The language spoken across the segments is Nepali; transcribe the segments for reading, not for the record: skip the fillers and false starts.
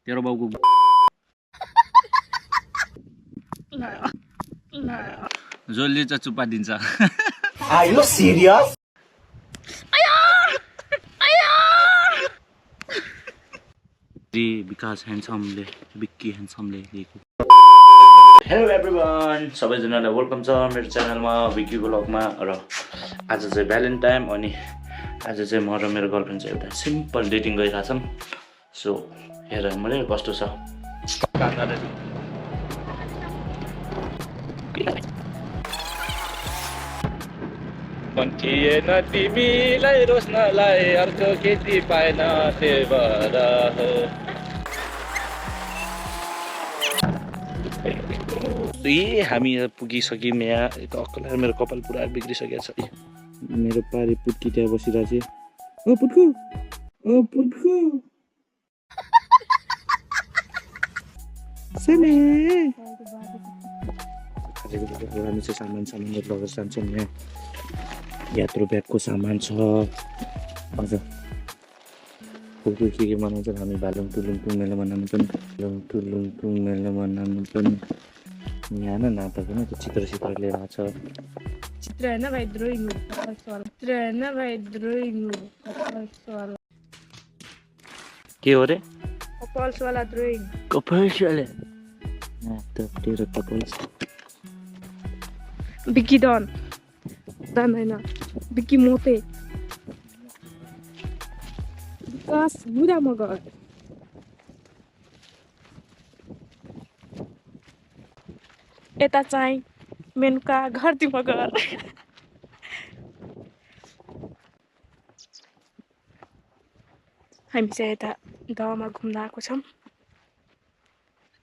तेरो बाउको जसले चाहिँ चुप्पा दिन्छ Are you serious? विकास ह्यान्डसमले विक्की ह्यान्डसमले दिएको। हेलो एभ्रिवान, सबैजनालाई वेलकम छ मेरो च्यानलमा विक्की ब्लगमा। र आज चाहिँ भ्यालेन्टाइन अनि आज चाहिँ म र मेरो गर्लफ्रेन्ड चाहिँ एउटा सिम्पल डेटिङ गइरहेछौँ। सो हेर मैले कस्तो छ थिएन तिमीलाई रोज्नलाई अर्को केटी पाएन त्यही भएर हामी पुगिसक्यौँ यहाँ। अक्कल मेरो कपाल पुरा बिग्रिसकेको छ। मेरो पारी पुट्की त्यहाँ बसिरहेको छ। ओ पुट्कु, ओ पुट्कु साने हामी चाहिँ सामानहरू लगेर जान्छौँ। यहाँ यात्रु ब्यागको सामान छ। हजुर के मनाउँछ हामी भालुङटुलुङटुङ मेला मनाउनु पनि लुङटुलुङटुङ मेला मनाउनु पनि। यहाँ न नाता पनि त्यो चित्र लिएर आएको छ। चित्र होइन भाइ ड्रइङ हो। चित्र होइन भाइ ड्रइङ हो। के हो रे? कपल्स वाला ड्रइङ। कपल्स वाला तेरो कपल्स। बिक्की डन होइन बिक्की मोते विकास बुढा मगर। यता चाहिँ मेनुका घरती मगर। हामी चाहिँ यता दावामा घुम्न आएको छौँ।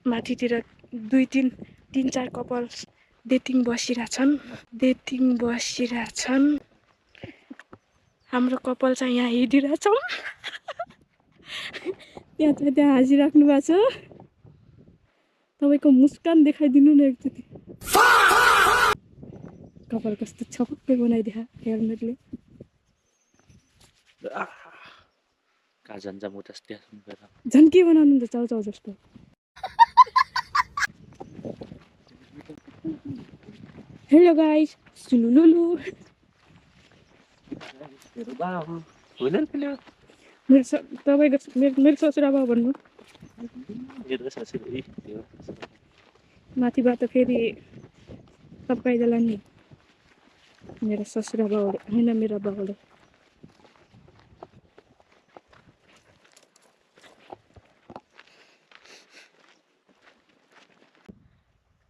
माथितिर 2-3-4 कपल्स डेटिङ बसिरहेछन्। हाम्रो कपाल चाहिँ यहाँ हिँडिरहेछौँ। त्यहाँ हाँसिराख्नु भएको छ। तपाईँको मुस्कान देखाइदिनु न एकचोटि। कपाल कस्तो छपक्कै बनाइदिए हेलमेटले। झन् के बनाउनु त चाउचाउ जस्तो। हेलो गाइस, सुलुलुलु। मेरो ससुराबा भन्नु। माथिबाट फेरि सबैजना नि मेरो ससुराबाउले होइन मेरो बाउले।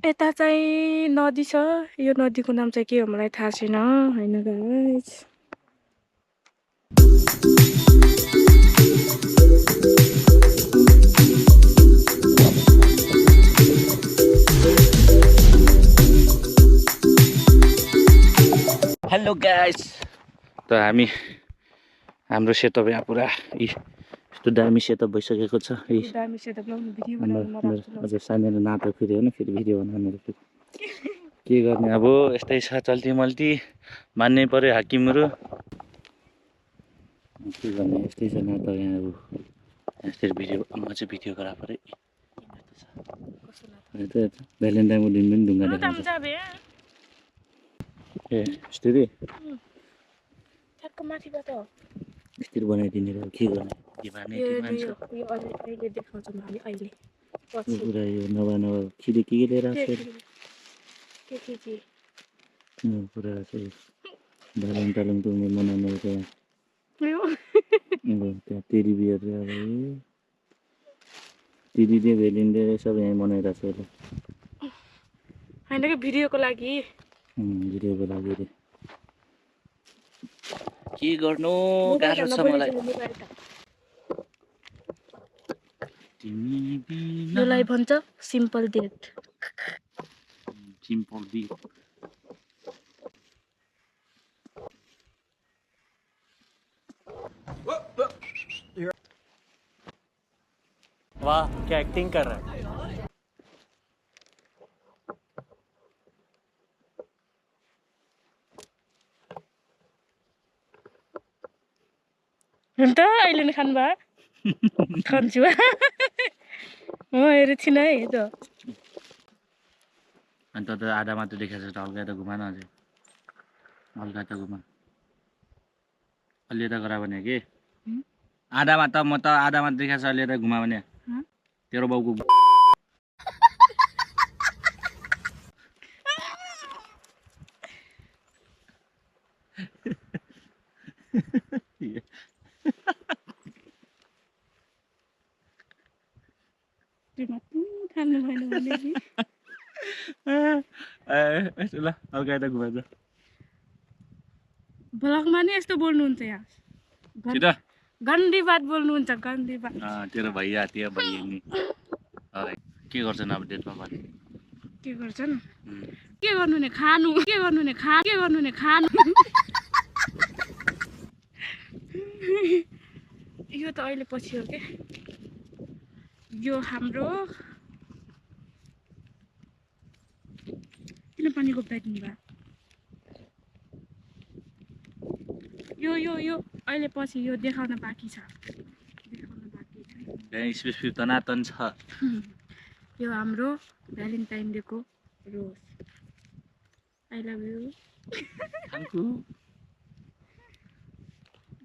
यता चाहिँ नदी छ। यो नदीको नाम चाहिँ के हो मलाई थाहा छैन होइन गाइस। हेलो गाइस, त हाम्रो सेटअप यहाँ पुरा यस्तो दामी सेटअप भइसकेको छ। हजुर सानो नातो फेरि होइन, फेरि भिडियो बनाउनु फेरि के गर्ने अब यस्तै छ चल्ती मल्ती मान्नै पर्यो हाकिमहरू। के गर्ने यस्तै छ नातो यहाँ। अब यस्तै भिडियो म चाहिँ भिडियोग्राफरै। भ्यालेन्टाइनको दिन पनि ढुङ्गा देखाउँछ। ए यस्तरी माथिबाट यस्तरी बनाइदिने र के गर्ने अहिले देखाउँछौँ हामी। अहिले पुरा यो नभए खिरी के लिएर पुरा चाहिँ भ्यालेन्टाइन मनाउनु त्यहाँ तेरी बियर अब दिदी भेलिन्डे सब यहीँ मनाइरहेको छ होइन कि भिडियोको लागि। रे के गर्नु गाह्रो छ मलाई। यसलाई भन्छ सिम्पल डेट। वाह क्या एक्टिंग कर रहा है। हुन्छ अहिले नै खानु भयो। खान्छु एकछिन है त अनि त आधा मात्र देखाएको छ हल्का यता घुमा न अझै हल्का यता घुमा अलि यता गरा भने के आधामा त म त आधा मात्र देखाएको छ अलि यता घुमा भने तेरो बाउको खानु भएन भने ल हल्का यता घुमा त ब्लगमा नि यस्तो बोल्नुहुन्छ यहाँ छिटो गन्दी बात बोल्नुहुन्छ गन्दी बात तेरो भैया त्यो बहिनी के गर्छन् अब डेटमा भने के गर्छन् के गर्नु नि खानु के गर्नु नि खानु यो त अहिले पछि हो के यो हाम्रो किन पानी गोप्टाइदिनु भयो यो अहिले पछि यो देखाउन बाँकी छ स्पेसिफिक तनातन छ यो हाम्रो भ्यालेन्टाइन डेको रोज आई लभ यु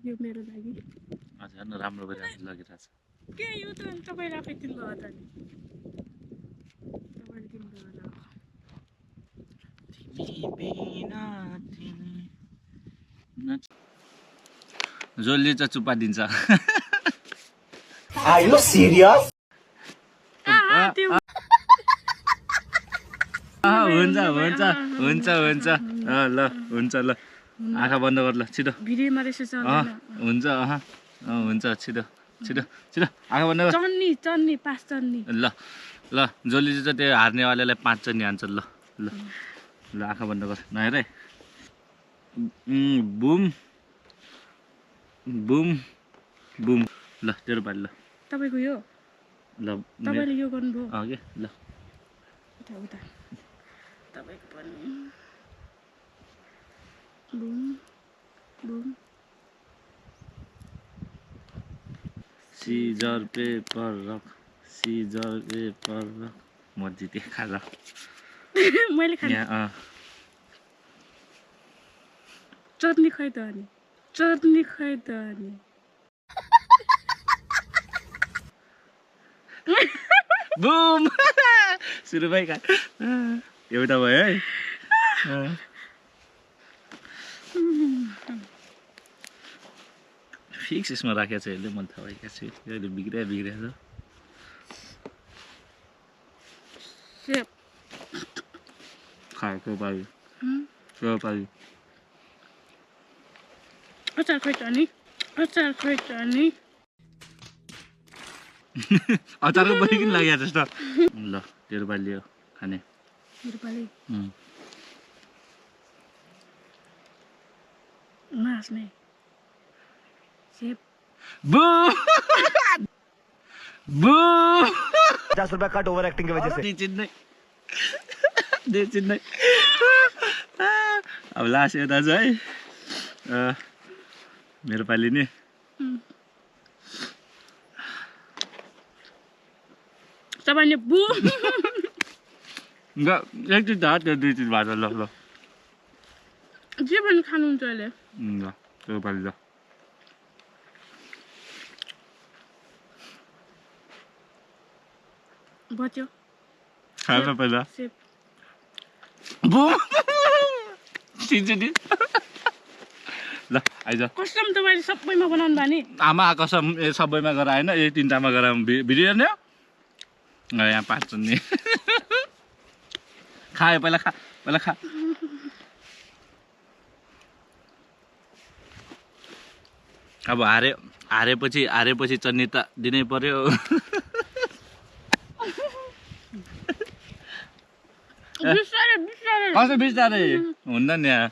यो मेरो लागि हजुर राम्रो भइरहेको लगिरहेको छ के यो त तपाईँले आफै दिनुभयो त नि तपाईँले दिनुभयो होला जसले चाहिँ चुप्पा दिन्छ Are you serious? हुन्छ ल हुन्छ ल आँखा बन्द गर ल छिटो भिडियोमा रहेछ हुन्छ हुन्छ छिटो आँखा बन्द गर चन्नी 5 चन्नी ल जसले चाहिँ त्यो हार्नेवालालाई 5 चन्नी हान्छ ल आँखा बन्द गर नहेर है बुम ल तेरो पालि ल तपाईको यो ल तपाईले यो गर्नुभयो के ल उता तपाईको पनि बुम सीजर पेपर रख म जिते खा ल मैले खाने चटनी खै त अनि बुम सुरु भाइ खा एउटा भयो है फिक्स यसमा राखेको छ यसले मन थाहा भइरहेको छु अहिले बिग्रिरहेको छ खाएको पायो अचार खै त अनि अचारको पनि किन लाग्यो जस्तो ल तेरो पालि लियो खाने मेरो पालि नाच्ने सेप बू 50 रुपया कट ओवर एक्टिंग की वजह से चिन्नै अब लास्ट यो दाजु है मेरो पालि नि तपाईले एक चिज हात दुई चिज भात ल जे पनि खानुहुन्छ अहिले ल त्यो पालि ल बच्यो खान पहिला सेप चिन्छु नि ल आइज कसम तपाईले सबैमा बनाउनु भयो नि आमा कसम सबैमा गएर आएन यही 3टामा गएर भिडियो हेर्ने हो यहाँ 5 चुन्ने खायो पहिला खा अब हारेपछि चन्नी त दिनै पर्यो कसो बिस्तारै हुन्न नि यहाँ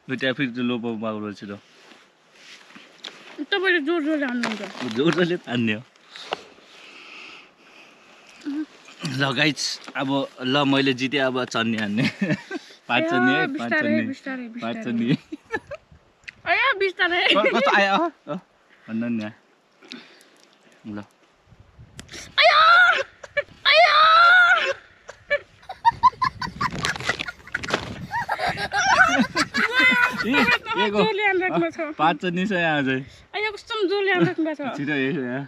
त्यहाँ फेरि लो पाउनु छिटो तपाईले जोरले हान्नुहुन्छ जोरले तान्ने हो ल गाइस अब ल मैले जिते अब चन्नी हान्ने 5 चन्नी है 5 चन्नी आयो बिस्तारै कस्तो आयो भन्न नि ल आयो जोले राख्नु छ पाँच चन्नी छ यहाँ चाहिँ अयो कस्तो जोले राख्नु भएको छ छिटो हेर्छु यहाँ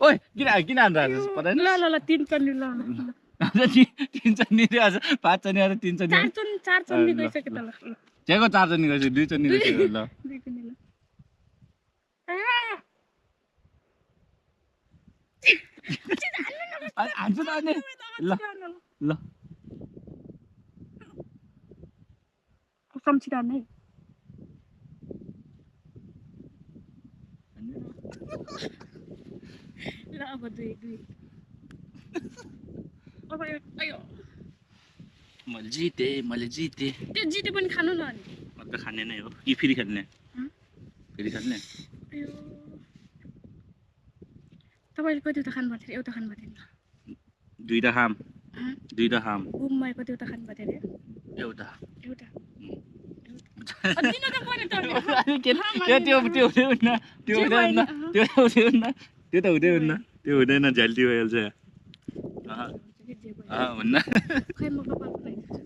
ओइ किन हान्दा पता ल ल ल 3 चन्नी ल तीन चन्नी आज पाँच चन्नी आज 3 चन्नी 4 चन्नी गइसक्यो त ल जेको 4 चन्नी गइसक्यो 2 चन्नी गइसक्यो ल हान्छु त अनि ल ल सम्चिता नै ल अब 2 अब अयो मैले जिते त्यो जिते पनि खानु न अनि म त खाने नै हो कि फेरि खेल्ने अयो तपाईले कतिवटा खानु भएको थियो एउटा खानु भएको थियो दुईटा खाम घुममा कतिवटा खानु भएको थियो एउटा दिनु त पर्यो त त्यो हुँदैन झ्याल्टी भइहाल्छ हुन्न खै म कपाल बनाइदिन्छु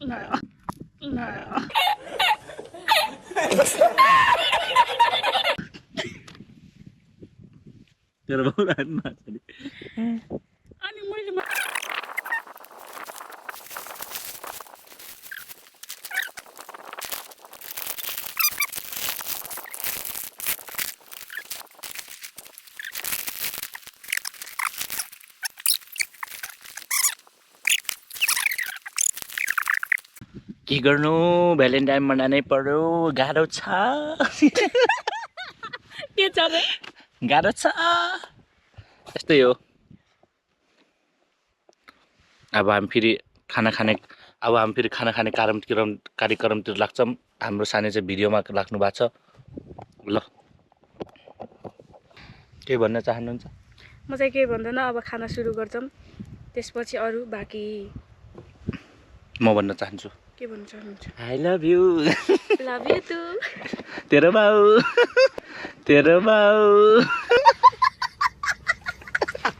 ल तेरो बाउ हातमा अनि मैले के गर्नु भ्यालेन्टाइन मनाउनै पर्यो गाह्रो छ के छ रे गाह्रो छ यस्तै हो अब हामी फेरि खाना खाने कार्यक्रमतिर लाग्छौँ हाम्रो सानो चाहिँ भिडियोमा राख्नु भएको छ ल के भन्न चाहनुहुन्छ म चाहिँ के भन्दैन अब खाना सुरु गर्छौँ त्यसपछि अरू बाँकी म भन्न चाहन्छु के भन्न चाहनुहुन्छ आई लभ यु टु तेरो बाउ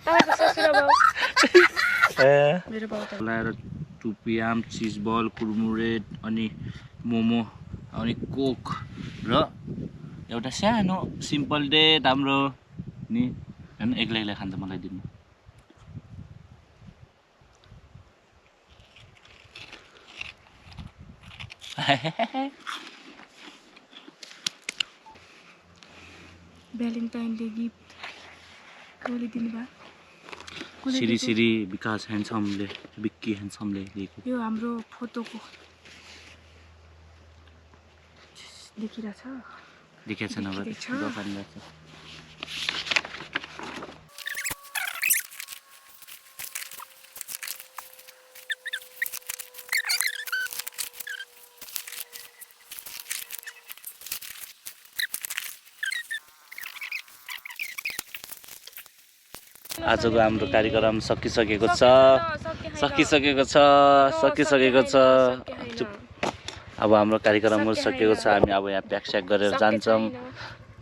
तपाईको ससुरा बाउ मेरो बाउ त लाएर टुपियाम चिज बल कुरमुरेट अनि मोमो अनि कोक र एउटा सानो सिम्पल डेट हाम्रो नि हैन एक्लै खान्छ मलाई दिनु भ्यालेन्टाइन डे गिफ्ट कसले दिनुभयो श्री विकास ह्यान्डसमले विक्की ह्यान्डसमले दिएको यो हाम्रो फोटोको देखिरहेछ देखेको छैन अब दोकानमा छ आजको हाम्रो कार्यक्रम सकिसकेको छ अब हाम्रो कार्यक्रम सकिएको छ हामी अब यहाँ प्याकस्याक गरेर जान्छौँ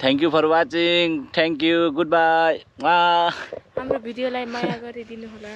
thank you for watching thank you goodbye हाम्रो भिडियोलाई माया गरिदिनु होला